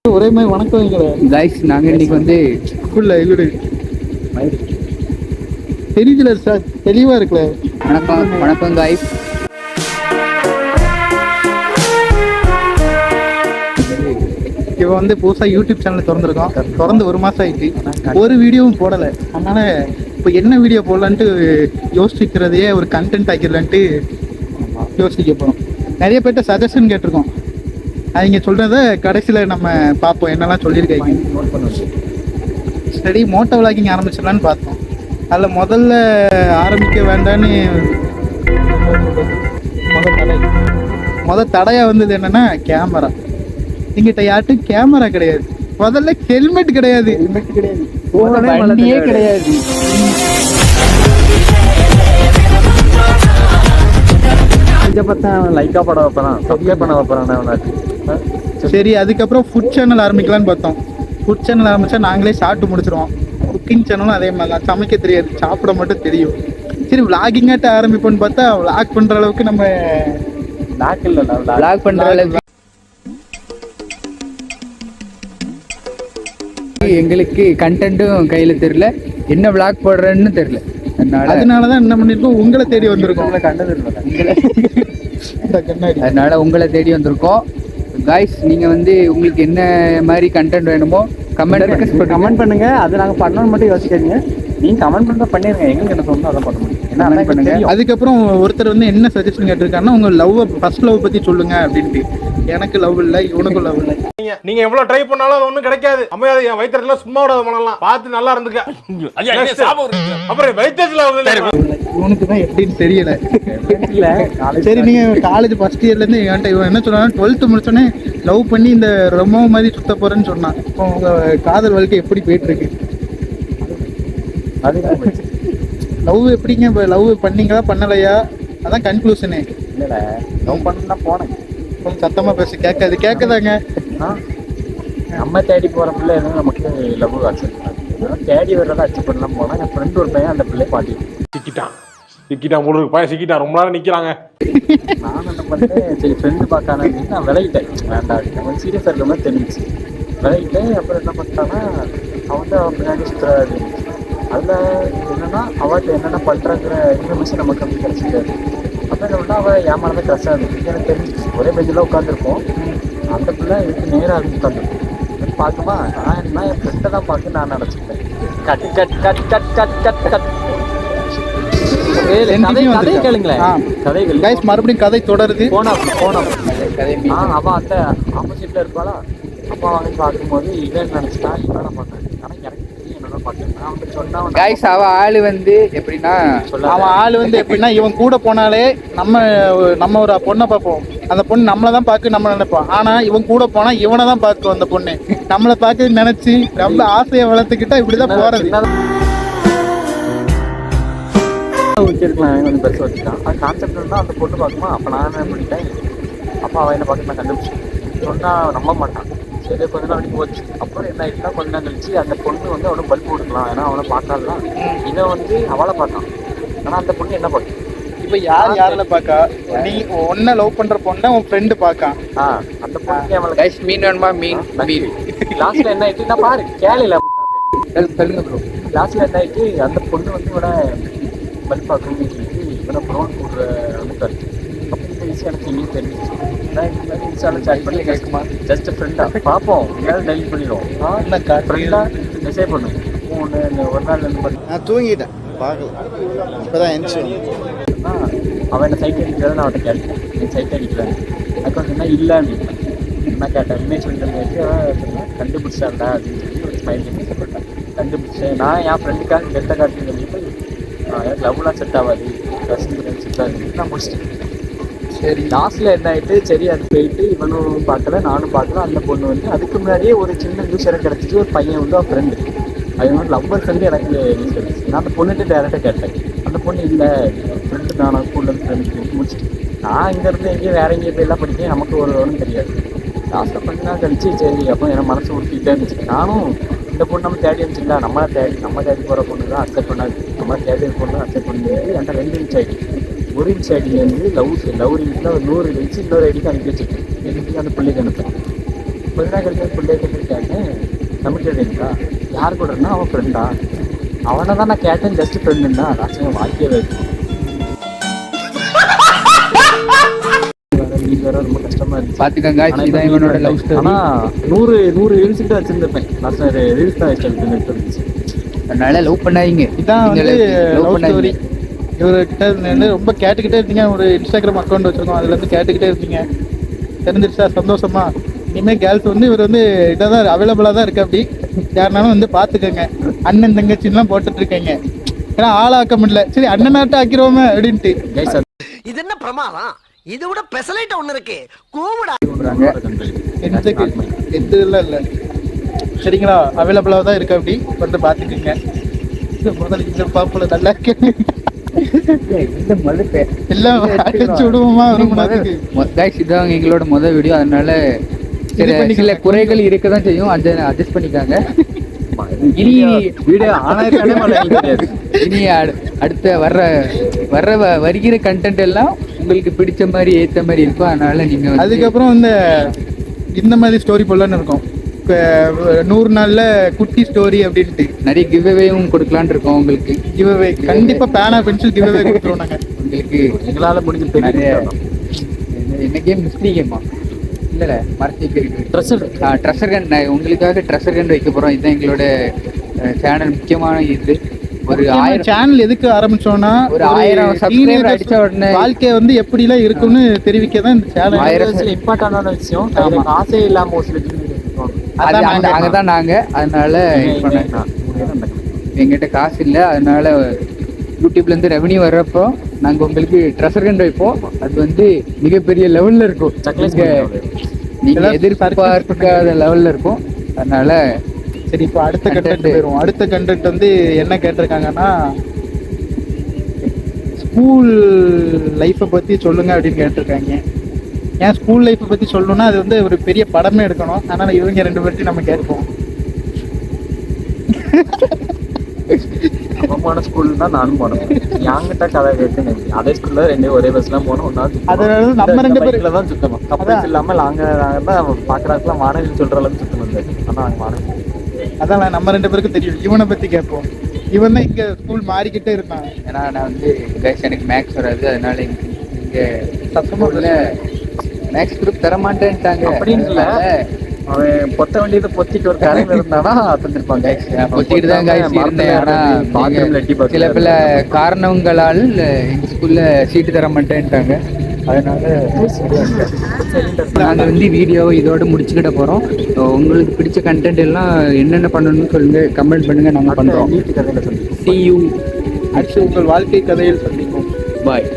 ஒரே மாதிரி வணக்கம் வைங்கள கைஸ். நாங்கள் இன்னைக்கு வந்து ஸ்கூல்ல இல்லடு தெரியல சார், தெளிவா இருக்குல்ல. வணக்கம் வணக்கம் கைஸ். இவன் வந்து புதுசாக யூடியூப் சேனல் திறந்துருக்கான். திறந்து ஒரு மாதம் ஆயிடுச்சு, ஒரு வீடியோவும் போடலை. அதனால இப்போ என்ன வீடியோ போடலான்ட்டு யோசிக்கிறதையே ஒரு கண்டென்ட் ஆக்கிடலான்ட்டு யோசிக்க போகிறோம். நிறைய பேர்கிட்ட சஜஷன் கேட்டிருக்கோம். அவங்க சொல்கிறத கடைசியில் நம்ம பார்ப்போம் என்னெல்லாம் சொல்லியிருக்காங்க. சரி, மோட்டோ விளாகிங் ஆரம்பிச்சிடலான்னு பார்த்தோம். அதில் முதல்ல ஆரம்பிக்க வேண்டான்னு தடையாக வந்தது என்னென்னா கேமரா. எங்கிட்ட யார்ட்டும் கேமரா கிடையாது, முதல்ல ஹெல்மெட் கிடையாது, வண்டியே கிடையாது. லைக்கா படம் வைப்பறான், சப்ஸ்கிரைப் பண்ண வைப்பறான். சரி, அதுக்கப்புறம் ஃபுட் சேனல் ஆரம்பிக்கலான்னு பார்த்தோம். ஃபுட் சேனல் ஆரம்பிச்சா நாங்களே சாப்பிட்டு முடிச்சிருவோம். குக்கிங் சேனலும் அதே மாதிரி தான், சமைக்க தெரியாது, சாப்பிட மட்டும் தெரியும். சரி, விளாகிங்காட்ட ஆரம்பிப்போன்னு பார்த்தா விளாக் பண்ற அளவுக்கு நம்ம விளாக் பண்ற அளவுக்கு எங்களுக்கு கண்டென்ட்டும் கையில தெரியல, என்ன விளாக் போடுறேன்னு தெரியல. அதனாலதான் என்ன பண்ணிருக்கோம், உங்களை தேடி வந்திருக்கோம். அதனால உங்களை தேடி வந்திருக்கோம். காய்ஸ், நீங்க வந்து உங்களுக்கு என்ன மாதிரி கண்டென்ட் வேணுமோ கமெண்ட் பண்ணுங்க. அது நாங்க பண்ணணும்னு மட்டும் யோசிக்காதீங்க. நீங்க கமெண்ட் பண்ணா பண்ணிருங்க, எங்களுக்கு என்ன சொன்னா அதை பண்ண முடியும். என்ன பண்ணுங்க. அதுக்கப்புறம் ஒருத்தர் வந்து என்ன சஜஷன் கேட்டிருக்காருன்னா, உங்க லவ் ஃபர்ஸ்ட் லவ் பத்தி சொல்லுங்க அப்படின்ட்டு. எனக்கு லவ் இல்லை, இவனுக்கும் லவ் இல்லை. நீங்க எவ்வளவு ட்ரை பண்ணாலும் அது ஒண்ணும் கிடைக்காது. அமையாது, என் வயிற்றுல சும்மா விட பண்ணலாம். பார்த்து நல்லா இருந்துக்க. அப்புறம் வயிற்றுல இவனுக்கு தான் எப்படின்னு தெரியல. சரி, நீங்க காலேஜ் ஃபர்ஸ்ட் இயர்ல இருந்து என்கிட்ட இவன் என்ன சொன்னா, 12th முடிச்சோன்னே லவ் பண்ணி இந்த ரொம்ப மாதிரி சுத்த போறேன்னு சொன்னான். இப்போ உங்க காதல் வாழ்க்கை எப்படி போயிட்டு இருக்கு? லவ் எப்படிங்க? இப்போ லவ் பண்ணீங்களா பண்ணலையா? அதான் கன்க்ளூஷனே. இல்ல, லவ் பண்ணா போனேன். கொஞ்சம் சத்தமா பேச கேட்காது. கேட்குதாங்க? நம்ம தேடி போற பிள்ளை எதுவும் நமக்கு லவ் அக்செப்ட் பண்ணாது. தேடி வர்றதை அக்செப்ட் பண்ணலாம் போனா, என் ஃப்ரெண்ட் ஒரு பையன் அந்த பிள்ளை பாட்டி சிக்கிட்டான் போல பையன் சிக்கிட்டான். ரொம்ப நேரம் நிக்கிறாங்க. நான் என்ன பண்ணேன், சரி ஃப்ரெண்டு பார்க்கான அப்படின்னு நான் விலகிட்டேன். வேண்டாம், அவன் சீரியஸாக இருக்கிற மாதிரி தெரிஞ்சிச்சு. விலகிட்டேன். அப்புறம் என்ன பண்ணிட்டான்னா, அவன் பின்னாடி சுற்றுறாரு. அதில் என்னன்னா, அவர்கிட்ட என்னென்ன பண்ணுறாங்கிற இன்ஃபர்மேஷன் நமக்கு அப்படி கிடச்சிக்காது. அப்புறம் என்ன பண்ணால் அவள் ஏமானதை க்ரஷாக இருந்துச்சு. எனக்கு தெரிஞ்சிச்சு. ஒரே பெஞ்சில் உட்காந்துருப்போம். அந்த பிள்ளை இதுக்கு நேராக இருந்து உட்காந்துருக்கும். பார்க்குமா, நான் என் ஃப்ரெண்டை தான் பார்த்து நான் நினச்சிக்கிட்டேன். Cut cut cut cut cut cut cut கதை கேளுங்களேன். மறுபடியும் கதை தொடருது. போனா அவன் அந்த ஆப்போசிட்ல இருப்பாளா. அப்பா வந்து பார்க்கும்போது இவன் நினைச்சிட்டா இவனை பார்த்தேன். ஆனா எனக்கு தெரியும் என்னோட பார்த்தேன். அவன் சொன்னா கைஸ், அவன் ஆளு வந்து எப்படின்னா இவன் கூட போனாலே நம்ம ஒரு பொண்ணை பார்ப்போம். அந்த பொண்ணு நம்மளை தான் பார்க்க நம்ம நினைப்போம். ஆனா இவன் கூட போனா இவனை தான் பார்க்கும். அந்த பொண்ணு நம்மளை பார்க்க நினைச்சு ரொம்ப ஆசையை வளர்த்துக்கிட்டா இப்படிதான் போறது. வச்சிருக்கலாம், கொஞ்சம் பெருசாக வச்சுக்கலாம். அது கான்செப்ட் இருந்தால் அந்த பொண்ணு பார்க்குமா. அப்போ நான் என்ன பண்ணிட்டேன், அப்பா அவன் என்ன பார்க்க நான் கண்டுபிடிச்சேன். சொன்னால் நம்ப மாட்டான். சரி, கொஞ்ச நாள் அப்படி போச்சு. அப்புறம் என்ன ஆகிட்டுனா, கொஞ்ச நாள் கழிச்சு அந்த பொண்ணு வந்து அவனை பல்ப் கொடுக்கலாம். ஏன்னா அவனை பார்த்தாலாம். இவன் வந்து அவளை பார்த்தான். ஆனால் அந்த பொண்ணு என்ன பார்க்கும். இப்போ யாரில் பார்க்கா? நீ ஒன்றை லவ் பண்ணுற பொண்ணை உன் ஃப்ரெண்டு பார்க்கான். அந்த பொண்ணு அவளை கைஸ் மீன் வேணுமா? மீன் லாஸ்ட்டில் என்ன ஆகிட்டு, நான் பாரு கேளையில சொல்லுங்க ப்ரோ. லாஸ்ட்டில் என்ன ஆகிட்டு, அந்த பொண்ணு வந்து இவனை பல்ப் பார்க்கணும்னு சொல்லிட்டு இவனை ப்ரௌன் போடுற அனுப்பாரு. அப்போ இந்த விஷயம் எனக்கு எங்கேயும் தெரிஞ்சிச்சு. நான் இந்த மாதிரி இன்ஸ்டாவில் சேட் பண்ணி கேட்குமா, ஜஸ்ட் ஃப்ரெண்டாக பார்ப்போம், எங்கேயாவது டெலிட் பண்ணிடுவோம். ஃப்ரெண்டாக மெசேஜ் பண்ணுவேன். ஒரு நாள் என்ன பண்ணி நான் தூங்கிட்டேன், பார்க்கல. இப்போதான் எந்திரிச்சு. அவன் என்ன சைட் அடிக்கிறத நான் அவன்கிட்ட கேட்டேன், என் சைட் அடிக்கிறேன். அதுக்கு வந்து என்ன இல்லை அப்படின்னு நான் கேட்டேன். இமேஜ் பண்ணிட்டு கண்டுபிடிச்சாண்டா அப்படின்னு சொல்லி ஒரு ஸ்மைல் பண்ணி போட்டேன். கண்டுபிடிச்சேன். நான் என் ஃப்ரெண்டுக்காக கெட்ட காட்டுன்னு சொல்லிட்டு எனக்கு லவ்லாம் செட் ஆகாது, செட் ஆகுது, நான் முடிச்சிட்டேன். சரி, லாஸ்ட்டில் என்ன ஆகிட்டு, சரி அது போயிட்டு இவனும் பார்க்கல நானும் பார்க்கல. அந்த பொண்ணு வந்து அதுக்கு முன்னாடியே ஒரு சின்ன நியூஸ் எனக்கு கிடச்சிச்சு. ஒரு பையன் வந்து அவன் ஃப்ரெண்டு, அவன் வந்து லவ்வர் ஃப்ரெண்டு எனக்கு நியூஸ் கிடச்சிச்சு. நான் அந்த பொண்ணுகிட்ட டேரெக்டாக கேட்டேன். அந்த பொண்ணு இல்லை ஃப்ரெண்டு தான், நான் ஸ்கூல்லேருந்து ஃப்ரெண்டு முடிச்சிட்டு நான் இங்கேருந்து எங்கேயும் வேற எங்கேயும் போய் எல்லாம் படித்தேன். நமக்கு ஒன்றும் தெரியாது. லாஸ்ட்டில் கொஞ்ச நாள் கழிச்சு சரி, அப்போ எனக்கு மனசு உறுத்திட்டே இருந்துச்சு. நானும் இந்த பொண்ணு நம்ம தேடி இருந்துச்சுங்களா, நம்ம தேடி போகிற பொண்ணு தான் அக்செப்ட் பண்ணாது, நம்ம தேடி பொண்ணு தான் அக்செப்ட் பண்ணி என்கிட்ட 2 இன்ச் ஐடி. ஒரு இன்ச் ஐடியிலேருந்து லவ் லிங்க்ஸில் ஒரு 100 லிங்க்ஸ் இன்னொரு ஐடிக்கு அனுப்பி வச்சுருக்கேன். எனக்கு அந்த பிள்ளைக்கு அனுப்பேன். கொஞ்ச நாள் கழிச்சு பிள்ளைய கேட்டேன் கமிட்டட் இருக்கா யார் கூட இருந்தா அவன் ஃப்ரெண்டா அவனை தான் நான் கேட்டேன் ஜஸ்ட் ஃப்ரெண்டுன்னா லாஸ்ட் வாழ்க்கையவே இருக்கும் வீட்டு வர ரொம்ப கஷ்டமா இருந்துச்சு பாத்துக்கங்க இதான் இவனோட லவ் ஸ்டோரி. ஆனா 100 ரீல்ஸ் கிட்ட வச்சிருந்திருப்பேன் லாஸ்ட் ரீல்ஸ் தான் வச்சிருக்கேன் இருந்துச்சு. அதனால லவ் பண்ணாதீங்க. இதான் வந்து லவ் லவ் பண்ணாதீங்க. ஸ்டோரி. இவர்கிட்ட இருந்து ரொம்ப கேட்டுக்கிட்டே இருந்தீங்க. ஒரு இன்ஸ்டாகிராம் அக்கௌண்ட் வச்சிருக்கோம், அதுல இருந்து கேட்டுக்கிட்டே இருக்கீங்க. தெரிஞ்சிருச்சா? சந்தோஷமா. இனிமே கேர்ள்ஸ் வந்து இவர் வந்து இதான் அவைலபிளா தான் இருக்கு. அப்படி யாருனாலும் வந்து பாத்துக்கோங்க. அண்ணன் தங்கச்சின்லாம் போட்டுட்டு இருக்கீங்க. ஏன்னா ஆளாக்க முடியல, சரி அண்ணனாட்ட ஆக்கிருவோமே அப்படின்ட்டு. இது என்ன பிரமாதம்? இது விட பெசலைட் ஒண்ணு இருக்கு. கூவுடா. எந்த இதெல்லாம் இல்லை. சரிங்களா? அவைலபிளா தான் இருக்கு. அப்படி வந்து பாத்துக்கோங்க. முதல்ல இந்த பாப்புல நல்லா இருக்கு. எல்லாம் அடிச்சு விடுவோமா? இதான் எங்களோட முதல் வீடியோ. அதனால சில குறைகள் இருக்கதான் செய்யும். அட்ஜஸ்ட் பண்ணிக்காங்க. இனி அடுத்த வருகிற கண்டென்ட் எல்லாம் உங்களுக்கு பிடிச்ச மாதிரி ஏத்த மாதிரி இருக்கும். அதனால நீங்க அதுக்கப்புறம் இந்த மாதிரி ஸ்டோரி போடலான்னு இருக்கோம். 100 நாள்ல குட்டி ஸ்டோரி அப்படின்ட்டு நிறைய கிவ்அவேவும் கொடுக்கலான்னு இருக்கோம். உங்களுக்கு கிவ்அவே கண்டிப்பா பேனா பென்சில் கிவ்அவே கொடுத்துருவோம் நாங்க. உங்களுக்கு எங்களால முடிஞ்ச என்ன கேம்? மிஸ்ட்ரி கேமா? இல்ல மரத்தி ட்ரெஷர் கன். உங்களுக்காக ட்ரெஷர் கன் வைக்க போறோம். இதுதான் எங்களோட சேனல் முக்கியமான இது. ஒரு 1000 சேனல் எதுக்கு ஆரம்பிச்சோம்னா ஒரு 1000 சப்ஸ்கிரைபர் அடிச்ச உடனே வாழ்க்கை வந்து எப்படி எல்லாம் இருக்கும்னு தெரிவிக்க தான் இந்த சேனல். 1000 இம்பார்ட்டன்டான விஷயம். ஆசை இல்லாம ஒரு சில அங்கதான் நாங்க. அதனால எங்கிட்ட காசு இல்லை. அதனால யூடியூப்ல இருந்து ரெவன்யூ வர்றப்போ நாங்க உங்களுக்கு ட்ரெஷர் கன் வைப்போம். அது வந்து மிகப்பெரிய லெவல்ல இருக்கும். நீங்க எதிர்பார்க்காத லெவல்ல இருக்கும். அதனால சரி, இப்போ அடுத்த கண்டென்ட் போயிடுவோம். அடுத்த கண்டென்ட் வந்து என்ன கேட்டிருக்காங்கன்னா, ஸ்கூல் லைஃப்பை பற்றி சொல்லுங்க அப்படின்னு கேட்டிருக்காங்க. ஏன் ஸ்கூல் லைஃப்பை பற்றி சொல்லணும்னா அது வந்து ஒரு பெரிய படமே எடுக்கணும். அதனால் இவங்க 2 பேர்த்தையும் நம்ம கேட்போம். அவமான ஸ்கூல் தான் நானும் போனேன். என்கிட்ட கதை கேட்டு அதே ஸ்கூல்ல 2 ஒரே பஸ்ல போனோம். அதனால நம்ம 2 பேர்ல தான் சுத்தணும். கப்பல்ஸ் இல்லாம நாங்க தான் பாக்குறதுக்குலாம் மாணவிகள் சொல்ற அளவுக்கு சுத்தம் வந்தாரு. ஆனா மாணவி அதான் நம்ம 2 பேருக்கும் தெரியும். இவனை பத்தி கேட்போம். இவன் தான் இங்க ஸ்கூல் மாறிக்கிட்டே இருக்கான். ஏன்னா நான் வந்து எனக்கு மேக்ஸ் வராது. அதனால இங்க சத்தமுள்ள மேக்ஸ் குரூப் தர மாட்டேன்ட்டாங்க. அப்படின்னு அவன் பொத்த வேண்டியதை பொத்திட்டு ஒரு கரையில இருந்தானா தந்துருப்பாங்க. பொத்திட்டு தான் இருந்தேன். ஆனா சில பல காரணங்களால் எங்க ஸ்கூல்ல சீட்டு தர மாட்டேன்ட்டாங்க. அதனால நாங்கள் வந்து வீடியோவை இதோட முடிச்சுக்கிட்ட போகிறோம். உங்களுக்கு பிடிச்ச கண்டென்ட் எல்லாம் என்னென்ன பண்ணணும்னு சொல்லுங்க, கமெண்ட் பண்ணுங்க. நாங்கள் பண்ணுறோம். அடுத்து உங்கள் வாழ்க்கை கதையில் சந்திப்போம். பாய்.